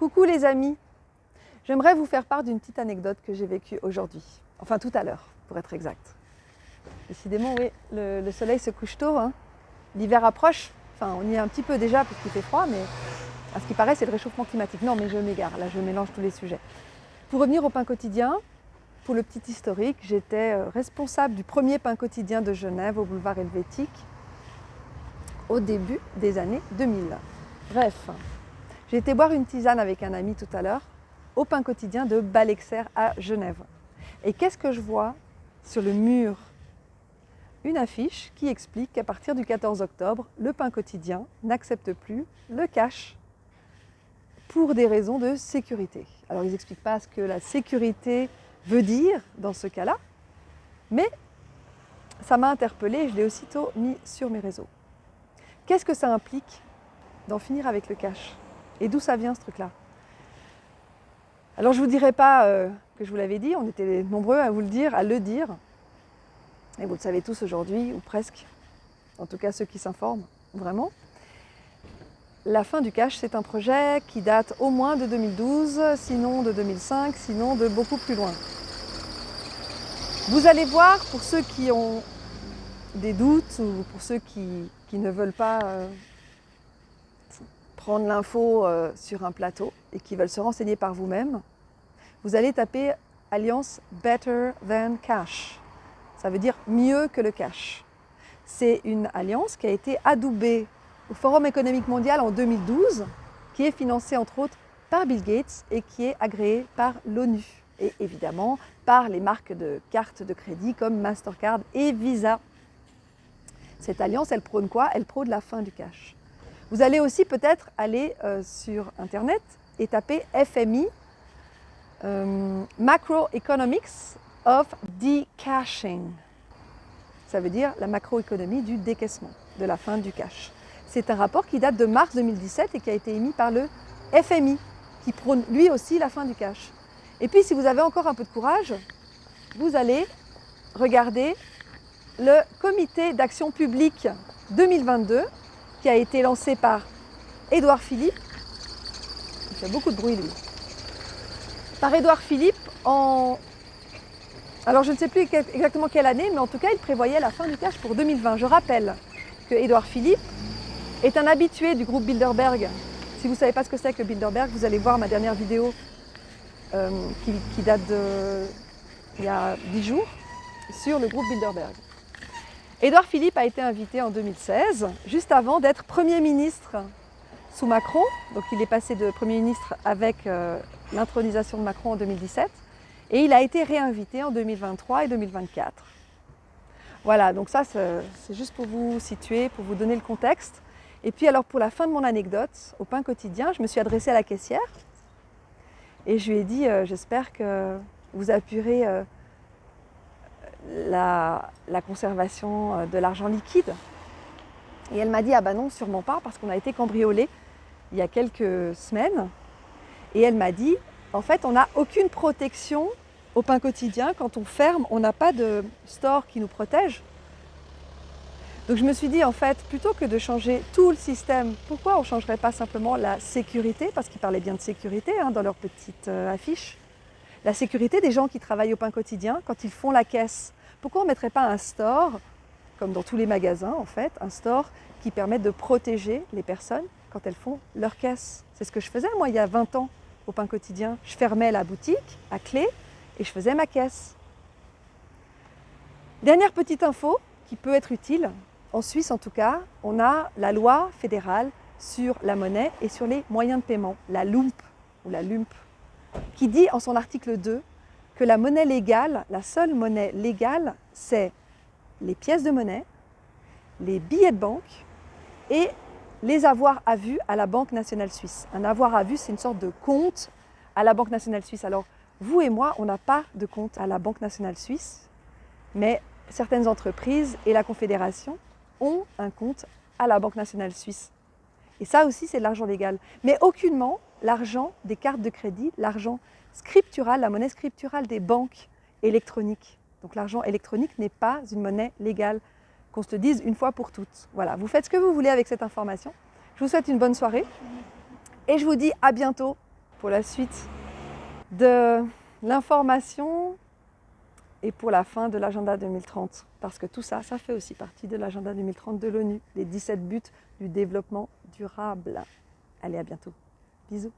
Coucou les amis, j'aimerais vous faire part d'une petite anecdote que j'ai vécue aujourd'hui, enfin tout à l'heure pour être exact. Décidément oui, le soleil se couche tôt, hein. L'hiver approche, enfin on y est un petit peu déjà puisqu'il fait froid, mais à ce qui paraît c'est le réchauffement climatique. Non mais je m'égare, là je mélange tous les sujets. Pour revenir au pain quotidien, pour le petit historique, j'étais responsable du premier pain quotidien de Genève au boulevard Helvétique au début des années 2000. Bref, j'ai été boire une tisane avec un ami tout à l'heure au pain quotidien de Balexer à Genève. Et qu'est-ce que je vois sur le mur? Une affiche qui explique qu'à partir du 14 octobre, le pain quotidien n'accepte plus le cash pour des raisons de sécurité. Alors ils n'expliquent pas ce que la sécurité veut dire dans ce cas-là, mais ça m'a interpellée et je l'ai aussitôt mis sur mes réseaux. Qu'est-ce que ça implique d'en finir avec le cash? Et d'où ça vient ce truc-là? Alors je ne vous dirai pas que je vous l'avais dit, on était nombreux à vous le dire, à le dire. Et vous le savez tous aujourd'hui, ou presque. En tout cas ceux qui s'informent, vraiment. La fin du cash, c'est un projet qui date au moins de 2012, sinon de 2005, sinon de beaucoup plus loin. Vous allez voir, pour ceux qui ont des doutes, ou pour ceux qui ne veulent pas prendre l'info sur un plateau et qui veulent se renseigner par vous-même, vous allez taper Alliance Better Than Cash. Ça veut dire mieux que le cash. C'est une alliance qui a été adoubée au Forum économique mondial en 2012, qui est financée entre autres par Bill Gates et qui est agréée par l'ONU. Et évidemment par les marques de cartes de crédit comme Mastercard et Visa. Cette alliance, elle prône quoi? Elle prône la fin du cash. Vous allez aussi peut-être aller sur Internet et taper FMI, Macroeconomics of Decashing. Ça veut dire la macroéconomie du décaissement, de la fin du cash. C'est un rapport qui date de mars 2017 et qui a été émis par le FMI, qui prône lui aussi la fin du cash. Et puis si vous avez encore un peu de courage, vous allez regarder le comité d'action publique 2022 qui a été lancé par Édouard Philippe. Il fait beaucoup de bruit lui. Par Édouard Philippe en... Alors je ne sais plus exactement quelle année, mais en tout cas il prévoyait la fin du cash pour 2020. Je rappelle que Édouard Philippe est un habitué du groupe Bilderberg. Si vous ne savez pas ce que c'est que Bilderberg, vous allez voir ma dernière vidéo qui date d'il y a 10 jours sur le groupe Bilderberg. Édouard Philippe a été invité en 2016, juste avant d'être Premier ministre sous Macron. Donc il est passé de Premier ministre avec l'intronisation de Macron en 2017. Et il a été réinvité en 2023 et 2024. Voilà, donc ça c'est juste pour vous situer, pour vous donner le contexte. Et puis alors pour la fin de mon anecdote, au pain quotidien, je me suis adressée à la caissière. Et je lui ai dit, j'espère que vous appuierez la conservation de l'argent liquide. Et elle m'a dit, ah ben non, sûrement pas, parce qu'on a été cambriolés il y a quelques semaines. Et elle m'a dit, en fait, on n'a aucune protection au pain quotidien. Quand on ferme, on n'a pas de store qui nous protège. Donc je me suis dit, en fait, plutôt que de changer tout le système, pourquoi on ne changerait pas simplement la sécurité? Parce qu'ils parlaient bien de sécurité dans leur petite affiche. La sécurité des gens qui travaillent au pain quotidien, quand ils font la caisse. Pourquoi on ne mettrait pas un store, comme dans tous les magasins en fait, un store qui permet de protéger les personnes quand elles font leur caisse? C'est ce que je faisais moi il y a 20 ans au pain quotidien. Je fermais la boutique à clé et je faisais ma caisse. Dernière petite info qui peut être utile. En Suisse en tout cas, on a la loi fédérale sur la monnaie et sur les moyens de paiement, la LUMP ou la LUMP, qui dit en son article 2 que la monnaie légale, la seule monnaie légale, c'est les pièces de monnaie, les billets de banque et les avoirs à vue à la Banque nationale suisse. Un avoir à vue, c'est une sorte de compte à la Banque nationale suisse. Alors, vous et moi, on n'a pas de compte à la Banque nationale suisse, mais certaines entreprises et la Confédération ont un compte à la Banque nationale suisse. Et ça aussi, c'est de l'argent légal. Mais aucunement l'argent des cartes de crédit, l'argent scriptural, la monnaie scripturale des banques électroniques. Donc l'argent électronique n'est pas une monnaie légale, qu'on se le dise une fois pour toutes. Voilà, vous faites ce que vous voulez avec cette information. Je vous souhaite une bonne soirée et je vous dis à bientôt pour pour la suite de l'information et pour la fin de l'agenda 2030. Parce que tout ça, ça fait aussi partie de l'agenda 2030 de l'ONU, les 17 buts du développement durable. Allez, à bientôt. Bisous.